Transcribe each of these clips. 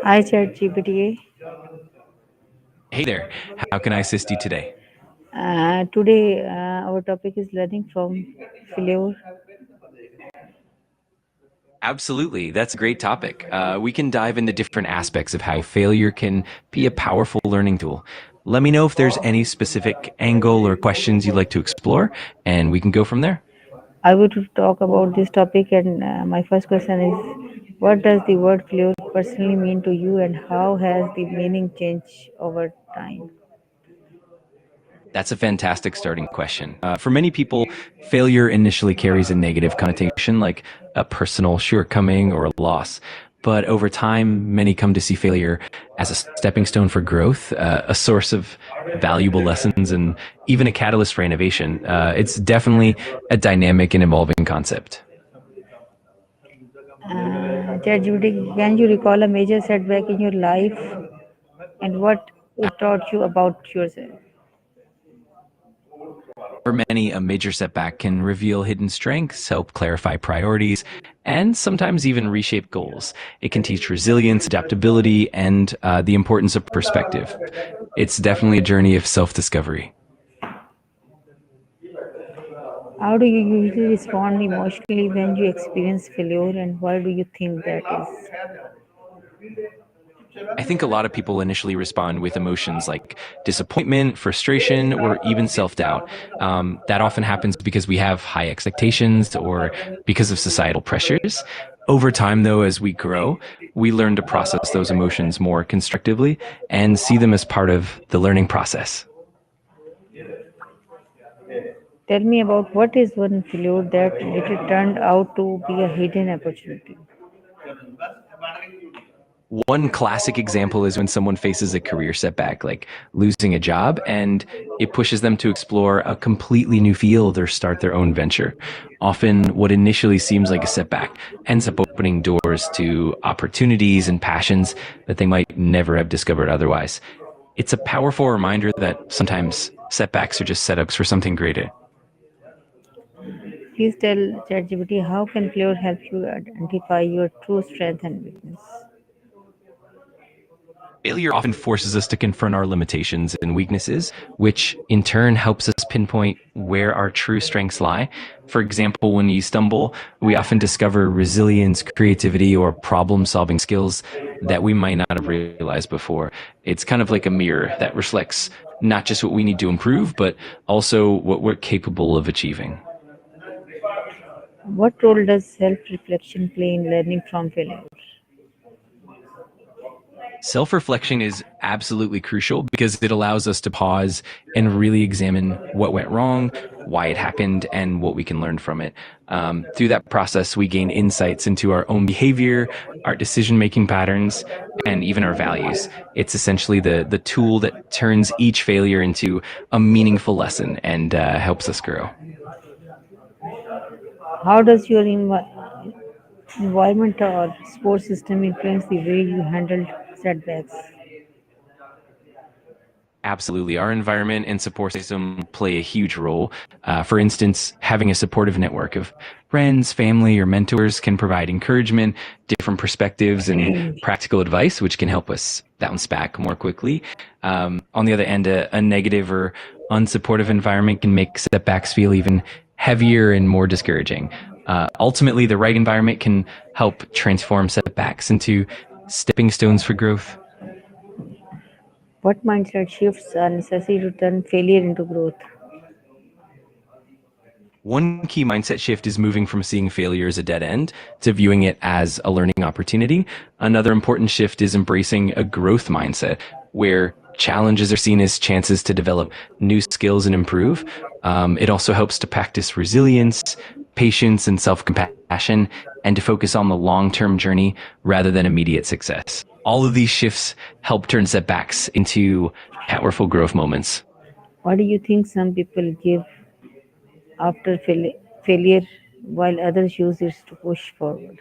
Hi, ChatGPT. Hey there, how can I assist you today? Today, our topic is learning from failure. Absolutely, that's a great topic. We can dive into different aspects of how failure can be a powerful learning tool. Let me know if there's any specific angle or questions you'd like to explore, and we can go from there. I would talk about this topic, and my first question is, what does the word failure personally mean to you, and how has the meaning changed over time? That's a fantastic starting question. For many people, failure initially carries a negative connotation, like a personal shortcoming or a loss. But over time, many come to see failure as a stepping stone for growth, a source of valuable lessons, and even a catalyst for innovation. It's definitely a dynamic and evolving concept. ChatGPT, can you recall a major setback in your life and what it taught you about yourself? For many, a major setback can reveal hidden strengths, help clarify priorities, and sometimes even reshape goals. It can teach resilience, adaptability, and the importance of perspective. It's definitely a journey of self discovery. How do you usually respond emotionally when you experience failure, and why do you think that is? I think a lot of people initially respond with emotions like disappointment, frustration, or even self doubt. That often happens because we have high expectations or because of societal pressures. Over time, though, as we grow, we learn to process those emotions more constructively and see them as part of the learning process. Tell me about what is one failure that later turned out to be a hidden opportunity. One classic example is when someone faces a career setback, like losing a job, and it pushes them to explore a completely new field or start their own venture. Often, what initially seems like a setback ends up opening doors to opportunities and passions that they might never have discovered otherwise. It's a powerful reminder that sometimes setbacks are just setups for something greater. Please tell ChatGPT how can failure help you identify your true strength and weakness. Failure often forces us to confront our limitations and weaknesses, which in turn helps us pinpoint where our true strengths lie. For example, when you stumble, we often discover resilience, creativity, or problem solving skills that we might not have realized before. It's kind of like a mirror that reflects not just what we need to improve, but also what we're capable of achieving. What role does self reflection play in learning from failure? Self reflection is absolutely crucial because it allows us to pause and really examine what went wrong, why it happened, and what we can learn from it. Through that process, we gain insights into our own behavior, our decision making patterns, and even our values. It's essentially the tool that turns each failure into a meaningful lesson and helps us grow. How does your environment or support system influence the way you handle setbacks? Absolutely. Our environment and support system play a huge role. For instance, having a supportive network of friends, family, or mentors can provide encouragement, different perspectives, and practical advice, which can help us bounce back more quickly. On the other end, a negative or unsupportive environment can make setbacks feel even heavier and more discouraging. Ultimately, the right environment can help transform setbacks into stepping stones for growth. What mindset shifts are necessary to turn failure into growth? One key mindset shift is moving from seeing failure as a dead end to viewing it as a learning opportunity. Another important shift is embracing a growth mindset where challenges are seen as chances to develop new skills and improve. It also helps to practice resilience, patience, and self compassion, and to focus on the long term journey rather than immediate success. All of these shifts help turn setbacks into powerful growth moments. Why do you think some people give after failure while others use it to push forward?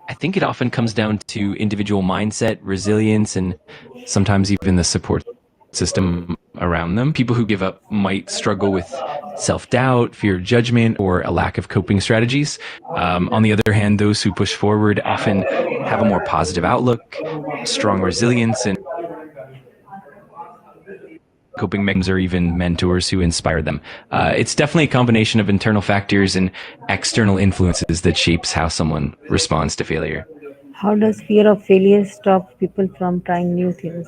I think it often comes down to individual mindset, resilience, and sometimes even the support. system around them. People who give up might struggle with self doubt, fear of judgment, or a lack of coping strategies. On the other hand, those who push forward often have a more positive outlook, strong resilience, and coping mechanisms, or even mentors who inspire them. It's definitely a combination of internal factors and external influences that shapes how someone responds to failure. How does fear of failure stop people from trying new things?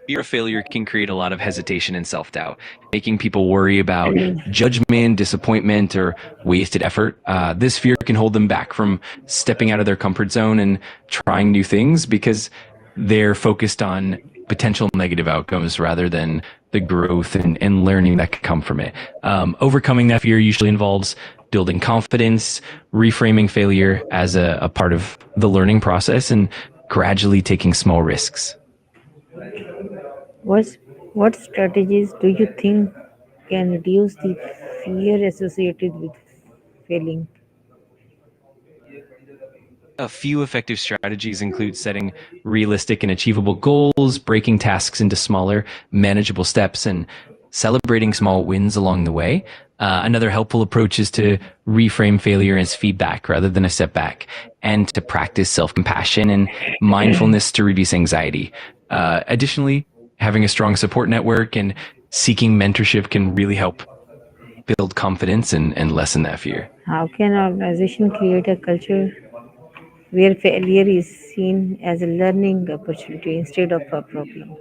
Fear of failure can create a lot of hesitation and self doubt, making people worry about judgment, disappointment, or wasted effort. This fear can hold them back from stepping out of their comfort zone and trying new things because they're focused on potential negative outcomes rather than the growth and learning that could come from it. Overcoming that fear usually involves building confidence, reframing failure as a part of the learning process, and gradually taking small risks. What's, what strategies do you think can reduce the fear associated with failing? A few effective strategies include setting realistic and achievable goals, breaking tasks into smaller, manageable steps, and celebrating small wins along the way. Another helpful approach is to reframe failure as feedback rather than a setback, and to practice self compassion and mindfulness to reduce anxiety. Additionally, having a strong support network and seeking mentorship can really help build confidence and lessen that fear. How can an organization create a culture where failure is seen as a learning opportunity instead of a problem?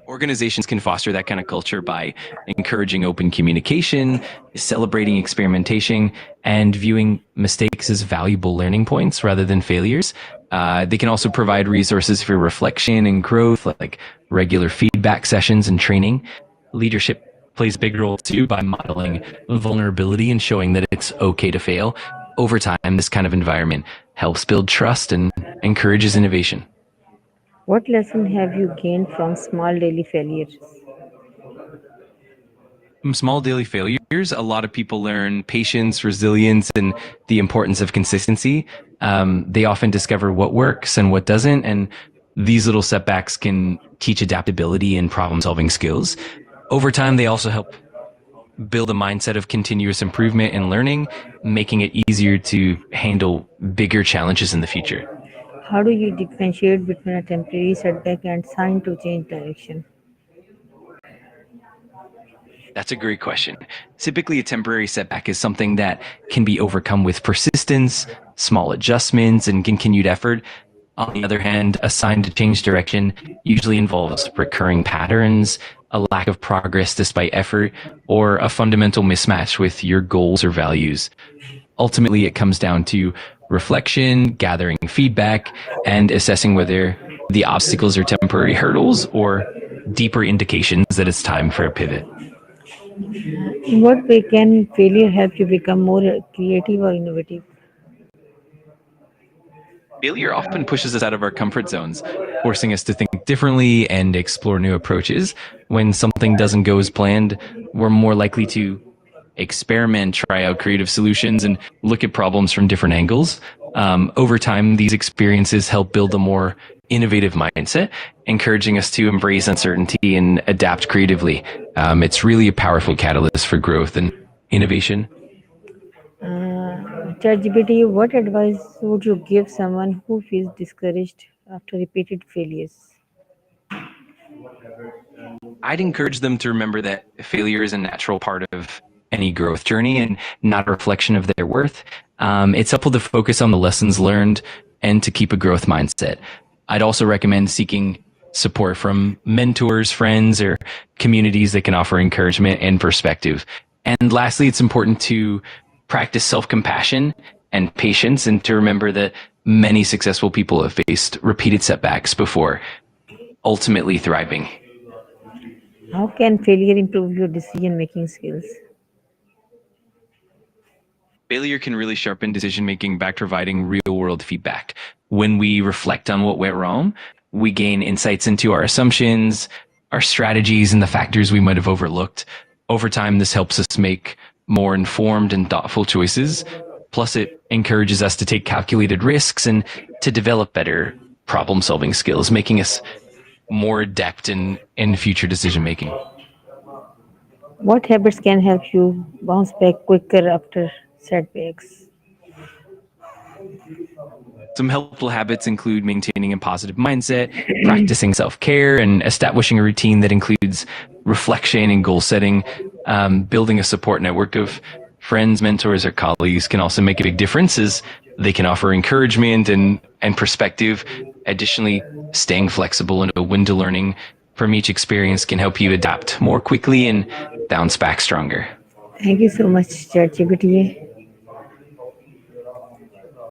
Organizations can foster that kind of culture by encouraging open communication, celebrating experimentation, and viewing mistakes as valuable learning points rather than failures. They can also provide resources for reflection and growth, like regular feedback sessions and training. Leadership plays a big role too by modeling vulnerability and showing that it's okay to fail. Over time, this kind of environment helps build trust and encourages innovation. What lesson have you gained from small daily failures? From small daily failures, a lot of people learn patience, resilience, and the importance of consistency. They often discover what works and what doesn't, and these little setbacks can teach adaptability and problem solving skills. Over time, they also help build a mindset of continuous improvement and learning, making it easier to handle bigger challenges in the future. How do you differentiate between a temporary setback and sign to change direction? That's a great question. Typically, a temporary setback is something that can be overcome with persistence, small adjustments, and continued effort. On the other hand, a sign to change direction usually involves recurring patterns, a lack of progress despite effort, or a fundamental mismatch with your goals or values. Ultimately, it comes down to reflection, gathering feedback, and assessing whether the obstacles are temporary hurdles or deeper indications that it's time for a pivot. In what way can failure help you become more creative or innovative? Failure often pushes us out of our comfort zones, forcing us to think differently and explore new approaches. When something doesn't go as planned, we're more likely to experiment, try out creative solutions, and look at problems from different angles. Over time, these experiences help build a more innovative mindset, encouraging us to embrace uncertainty and adapt creatively. It's really a powerful catalyst for growth and innovation. ChatGPT, what advice would you give someone who feels discouraged after repeated failures? I'd encourage them to remember that failure is a natural part of any growth journey and not a reflection of their worth. It's helpful to focus on the lessons learned and to keep a growth mindset. I'd also recommend seeking support from mentors, friends, or communities that can offer encouragement and perspective. And lastly, it's important to practice self compassion and patience, and to remember that many successful people have faced repeated setbacks before ultimately thriving. How can failure improve your decision making skills? Failure can really sharpen decision making by providing real world feedback. When we reflect on what went wrong, we gain insights into our assumptions, our strategies, and the factors we might have overlooked. Over time, this helps us make more informed and thoughtful choices. Plus, it encourages us to take calculated risks and to develop better problem solving skills, making us more adept in future decision making. What habits can help you bounce back quicker after setbacks? Some helpful habits include maintaining a positive mindset, practicing self care, and establishing a routine that includes reflection and goal setting. Building a support network of friends, mentors, or colleagues can also make a big difference as they can offer encouragement and perspective. Additionally, staying flexible and open to learning from each experience can help you adapt more quickly and bounce back stronger. Thank you so much, ChatGPT.